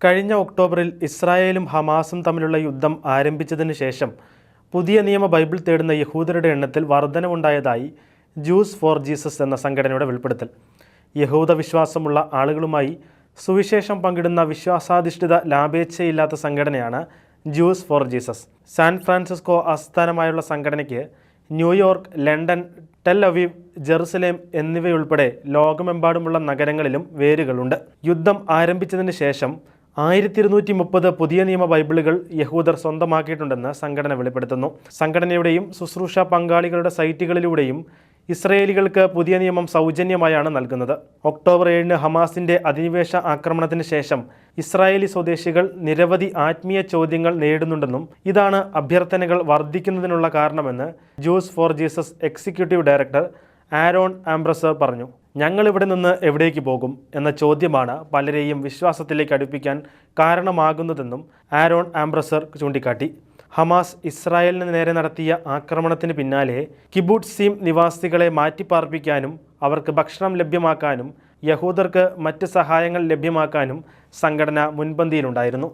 കഴിഞ്ഞ ഒക്ടോബറിൽ ഇസ്രായേലും ഹമാസും തമ്മിലുള്ള യുദ്ധം ആരംഭിച്ചതിന് ശേഷം പുതിയ നിയമ ബൈബിൾ തേടുന്ന യഹൂദരുടെ എണ്ണത്തിൽ വർധനവുണ്ടായതായി ജൂസ് ഫോർ ജീസസ് എന്ന സംഘടനയുടെ വെളിപ്പെടുത്തൽ. യഹൂദ വിശ്വാസമുള്ള ആളുകളുമായി സുവിശേഷം പങ്കിടുന്ന വിശ്വാസാധിഷ്ഠിത ലാഭേച്ഛയില്ലാത്ത സംഘടനയാണ് juice for Jesus. San Francisco ആസ്ഥാനമായുള്ള സംഘടനയ്ക്ക് New York, London, Tel Aviv, Jerusalem എന്നിവയുൾപ്പെടെ ലോകമെമ്പാടുമുള്ള നഗരങ്ങളിലും വേരുകളുണ്ട്. യുദ്ധം ആരംഭിച്ചതിന് ശേഷം 1230 പുതിയ നിയമ ബൈബിളുകൾ യഹൂദർ സ്വന്തമാക്കിയിട്ടുണ്ടെന്ന് സംഘടന വെളിപ്പെടുത്തുന്നു. സംഘടനയുടെയും ശുശ്രൂഷ പങ്കാളികളുടെ സൈറ്റുകളിലൂടെയും ഇസ്രയേലികൾക്ക് പുതിയ നിയമം സൗജന്യമായാണ് നൽകുന്നത്. ഒക്ടോബർ 7 ഹമാസിന്റെ അധിനിവേശ ആക്രമണത്തിന് ശേഷം ഇസ്രായേലി സ്വദേശികൾ നിരവധി ആത്മീയ ചോദ്യങ്ങൾ നേരിടുന്നുണ്ടെന്നും ഇതാണ് അഭ്യർത്ഥനകൾ വർദ്ധിക്കുന്നതിനുള്ള കാരണമെന്ന് Jews for Jesus executive director Aaron ആംബ്രസർ പറഞ്ഞു. ഞങ്ങൾ ഇവിടെ നിന്ന് എവിടേക്ക് പോകും എന്ന ചോദ്യമാണ് പലരെയും വിശ്വാസത്തിലേക്ക് അടുപ്പിക്കാൻ കാരണമാകുന്നതെന്നും ആരോൺ ആംബ്രസർ ചൂണ്ടിക്കാട്ടി. ഹമാസ് ഇസ്രായേലിന് നേരെ നടത്തിയ ആക്രമണത്തിന് പിന്നാലെ കിബുട്സീം നിവാസികളെ മാറ്റിപ്പാർപ്പിക്കാനും അവർക്ക് ഭക്ഷണം ലഭ്യമാക്കാനും യഹൂദർക്ക് മറ്റ് സഹായങ്ങൾ ലഭ്യമാക്കാനും സംഘടന മുൻപന്തിയിലുണ്ടായിരുന്നു.